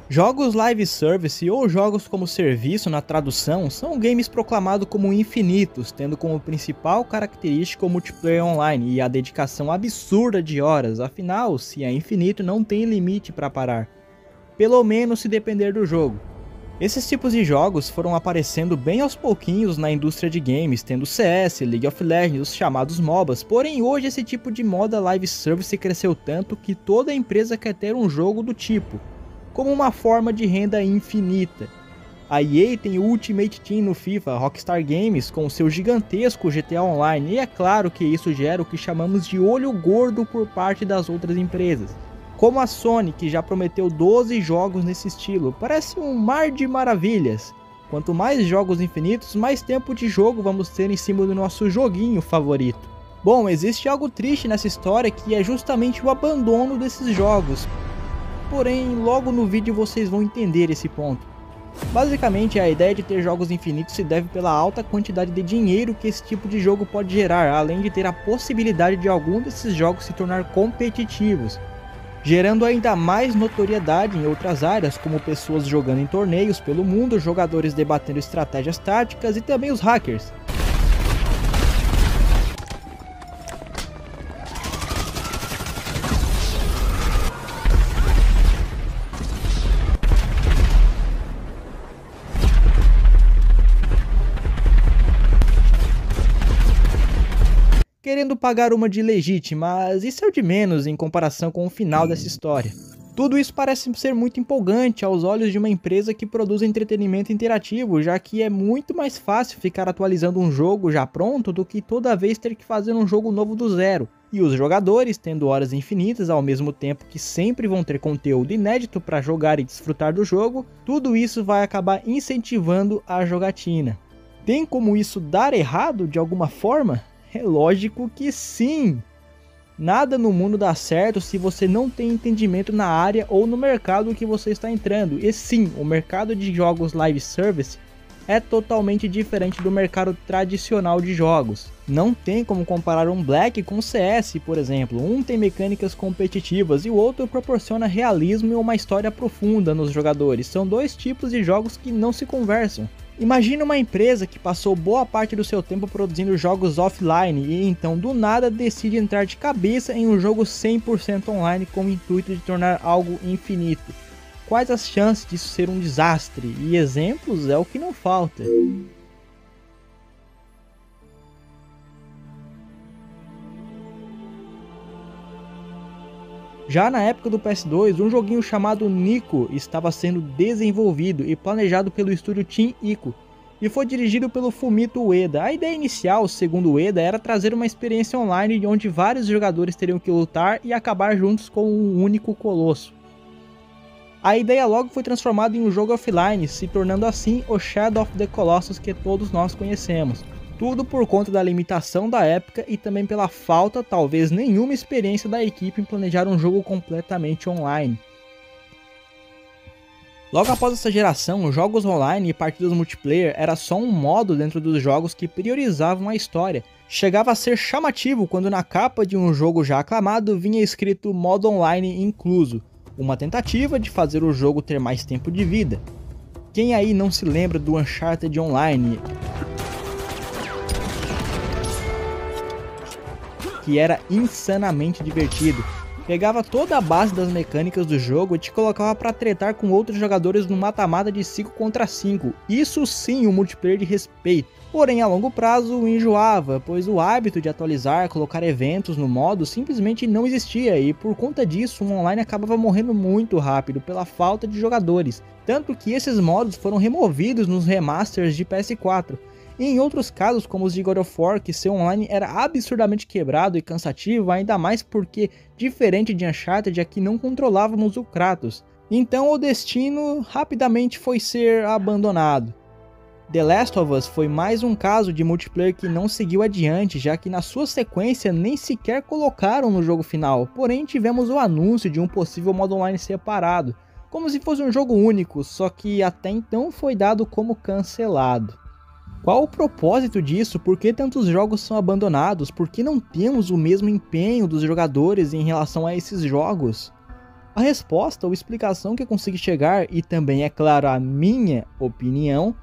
Jogos live service ou jogos como serviço na tradução são games proclamados como infinitos, tendo como principal característica o multiplayer online e a dedicação absurda de horas, afinal, se é infinito não tem limite para parar, pelo menos se depender do jogo. Esses tipos de jogos foram aparecendo bem aos pouquinhos na indústria de games, tendo CS, League of Legends, os chamados MOBAs, porém hoje esse tipo de moda live service cresceu tanto que toda empresa quer ter um jogo do tipo, como uma forma de renda infinita. A EA tem o Ultimate Team no FIFA, a Rockstar Games com seu gigantesco GTA Online, e é claro que isso gera o que chamamos de olho gordo por parte das outras empresas. Como a Sony, que já prometeu 12 jogos nesse estilo, parece um mar de maravilhas. Quanto mais jogos infinitos, mais tempo de jogo vamos ter em cima do nosso joguinho favorito. Bom, existe algo triste nessa história que é justamente o abandono desses jogos. Porém, logo no vídeo vocês vão entender esse ponto. Basicamente, a ideia de ter jogos infinitos se deve pela alta quantidade de dinheiro que esse tipo de jogo pode gerar, além de ter a possibilidade de algum desses jogos se tornar competitivos, gerando ainda mais notoriedade em outras áreas, como pessoas jogando em torneios pelo mundo, jogadores debatendo estratégias táticas e também os hackers. Querendo pagar uma de legítima, mas isso é o de menos em comparação com o final dessa história. Tudo isso parece ser muito empolgante aos olhos de uma empresa que produz entretenimento interativo, já que é muito mais fácil ficar atualizando um jogo já pronto do que toda vez ter que fazer um jogo novo do zero. E os jogadores, tendo horas infinitas ao mesmo tempo que sempre vão ter conteúdo inédito para jogar e desfrutar do jogo, tudo isso vai acabar incentivando a jogatina. Tem como isso dar errado de alguma forma? É lógico que sim! Nada no mundo dá certo se você não tem entendimento na área ou no mercado que você está entrando. E sim, o mercado de jogos live service é totalmente diferente do mercado tradicional de jogos. Não tem como comparar um Black com CS, por exemplo. Um tem mecânicas competitivas e o outro proporciona realismo e uma história profunda nos jogadores. São dois tipos de jogos que não se conversam. Imagina uma empresa que passou boa parte do seu tempo produzindo jogos offline e então do nada decide entrar de cabeça em um jogo 100% online com o intuito de tornar algo infinito. Quais as chances disso ser um desastre? E exemplos é o que não falta. Já na época do PS2, um joguinho chamado Nico estava sendo desenvolvido e planejado pelo estúdio Team Ico, e foi dirigido pelo Fumito Ueda. A ideia inicial, segundo Ueda, era trazer uma experiência online onde vários jogadores teriam que lutar e acabar juntos com um único colosso. A ideia logo foi transformada em um jogo offline, se tornando assim o Shadow of the Colossus que todos nós conhecemos. Tudo por conta da limitação da época e também pela falta, talvez nenhuma experiência da equipe em planejar um jogo completamente online. Logo após essa geração, jogos online e partidas multiplayer era só um modo dentro dos jogos que priorizavam a história. Chegava a ser chamativo quando na capa de um jogo já aclamado vinha escrito modo online incluso, uma tentativa de fazer o jogo ter mais tempo de vida. Quem aí não se lembra do Uncharted Online, que era insanamente divertido? Pegava toda a base das mecânicas do jogo e te colocava para tretar com outros jogadores no mata-mata de 5 contra 5. Isso sim, um multiplayer de respeito. Porém, a longo prazo enjoava, pois o hábito de atualizar, colocar eventos no modo simplesmente não existia, e por conta disso o online acabava morrendo muito rápido pela falta de jogadores. Tanto que esses modos foram removidos nos remasters de PS4. E em outros casos, como os de God of War, que seu online era absurdamente quebrado e cansativo, ainda mais porque, diferente de Uncharted, aqui não controlávamos o Kratos. Então o destino rapidamente foi ser abandonado. The Last of Us foi mais um caso de multiplayer que não seguiu adiante, já que na sua sequência nem sequer colocaram no jogo final, porém tivemos o anúncio de um possível modo online separado, como se fosse um jogo único, só que até então foi dado como cancelado. Qual o propósito disso? Por que tantos jogos são abandonados? Por que não temos o mesmo empenho dos jogadores em relação a esses jogos? A resposta ou explicação que eu consigo chegar, e também é claro a minha opinião,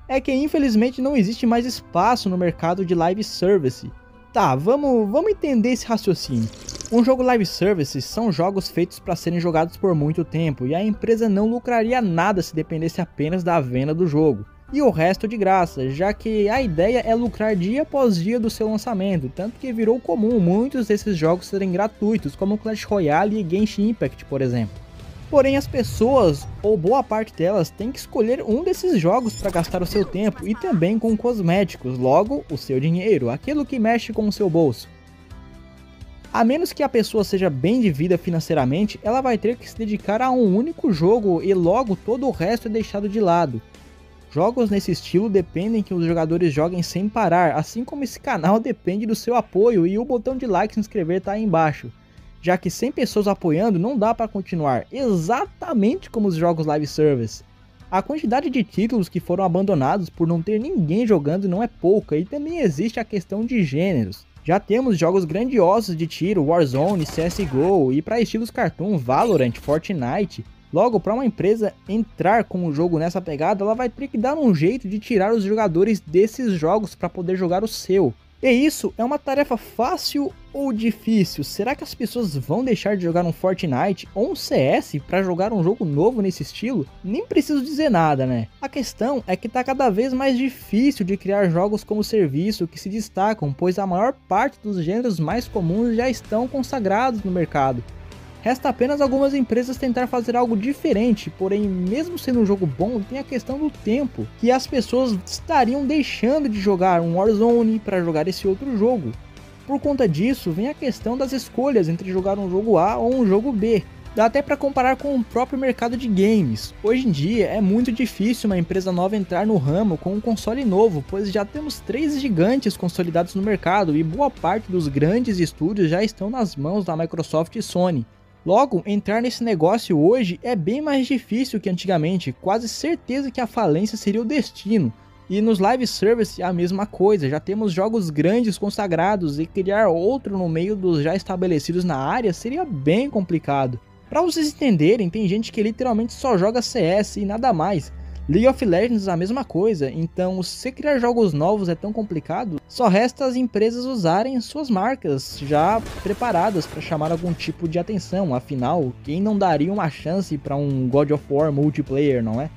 é que infelizmente não existe mais espaço no mercado de live service. Tá, vamos entender esse raciocínio. Um jogo live service são jogos feitos para serem jogados por muito tempo, e a empresa não lucraria nada se dependesse apenas da venda do jogo. E o resto de graça, já que a ideia é lucrar dia após dia do seu lançamento, tanto que virou comum muitos desses jogos serem gratuitos, como Clash Royale e Genshin Impact, por exemplo. Porém, as pessoas, ou boa parte delas, tem que escolher um desses jogos para gastar o seu tempo e também com cosméticos, logo o seu dinheiro, aquilo que mexe com o seu bolso. A menos que a pessoa seja bem de vida financeiramente, ela vai ter que se dedicar a um único jogo e logo todo o resto é deixado de lado. Jogos nesse estilo dependem que os jogadores joguem sem parar, assim como esse canal depende do seu apoio e o botão de like e se inscrever está aí embaixo. Já que sem pessoas apoiando não dá para continuar, exatamente como os jogos live service. A quantidade de títulos que foram abandonados por não ter ninguém jogando não é pouca, e também existe a questão de gêneros. Já temos jogos grandiosos de tiro, Warzone, CSGO, e para estilos cartoon, Valorant, Fortnite. Logo, para uma empresa entrar com o jogo nessa pegada, ela vai ter que dar um jeito de tirar os jogadores desses jogos para poder jogar o seu. E isso é uma tarefa fácil ou difícil? Será que as pessoas vão deixar de jogar um Fortnite ou um CS para jogar um jogo novo nesse estilo? Nem preciso dizer nada, né? A questão é que tá cada vez mais difícil de criar jogos como serviço que se destacam, pois a maior parte dos gêneros mais comuns já estão consagrados no mercado. Resta apenas algumas empresas tentar fazer algo diferente, porém mesmo sendo um jogo bom, tem a questão do tempo, que as pessoas estariam deixando de jogar um Warzone para jogar esse outro jogo. Por conta disso, vem a questão das escolhas entre jogar um jogo A ou um jogo B. Dá até para comparar com o próprio mercado de games. Hoje em dia é muito difícil uma empresa nova entrar no ramo com um console novo, pois já temos 3 gigantes consolidados no mercado e boa parte dos grandes estúdios já estão nas mãos da Microsoft e Sony. Logo, entrar nesse negócio hoje é bem mais difícil que antigamente, quase certeza que a falência seria o destino. E nos live service a mesma coisa, já temos jogos grandes consagrados e criar outro no meio dos já estabelecidos na área seria bem complicado. Para vocês entenderem, tem gente que literalmente só joga CS e nada mais. League of Legends a mesma coisa, então se criar jogos novos é tão complicado, só resta as empresas usarem suas marcas já preparadas para chamar algum tipo de atenção, afinal, quem não daria uma chance para um God of War multiplayer, não é?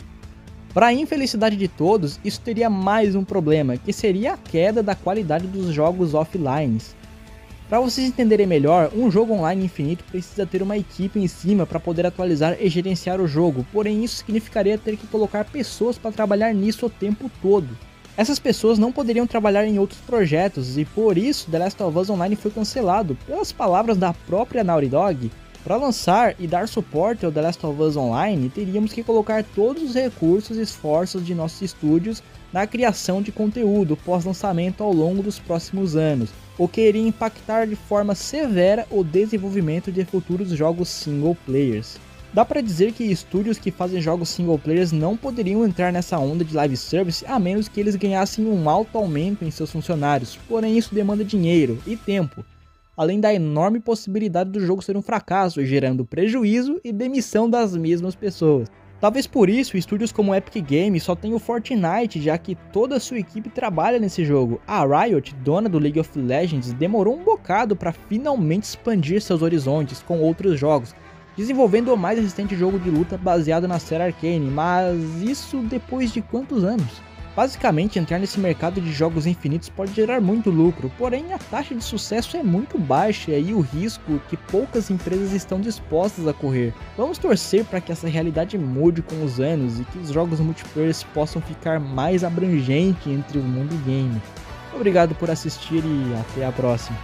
Para a infelicidade de todos, isso teria mais um problema, que seria a queda da qualidade dos jogos offline. Para vocês entenderem melhor, um jogo online infinito precisa ter uma equipe em cima para poder atualizar e gerenciar o jogo, porém isso significaria ter que colocar pessoas para trabalhar nisso o tempo todo. Essas pessoas não poderiam trabalhar em outros projetos e por isso The Last of Us Online foi cancelado. Pelas palavras da própria Naughty Dog, para lançar e dar suporte ao The Last of Us Online, teríamos que colocar todos os recursos e esforços de nossos estúdios na criação de conteúdo pós-lançamento ao longo dos próximos anos, o que iria impactar de forma severa o desenvolvimento de futuros jogos single players. Dá para dizer que estúdios que fazem jogos single players não poderiam entrar nessa onda de live service a menos que eles ganhassem um alto aumento em seus funcionários, porém isso demanda dinheiro e tempo, além da enorme possibilidade do jogo ser um fracasso, gerando prejuízo e demissão das mesmas pessoas. Talvez por isso, estúdios como Epic Games só tem o Fortnite, já que toda a sua equipe trabalha nesse jogo. A Riot, dona do League of Legends, demorou um bocado para finalmente expandir seus horizontes com outros jogos, desenvolvendo o mais recente jogo de luta baseado na série Arcane, mas isso depois de quantos anos? Basicamente, entrar nesse mercado de jogos infinitos pode gerar muito lucro, porém a taxa de sucesso é muito baixa e o risco que poucas empresas estão dispostas a correr. Vamos torcer para que essa realidade mude com os anos e que os jogos multiplayer possam ficar mais abrangentes entre o mundo game. Obrigado por assistir e até a próxima.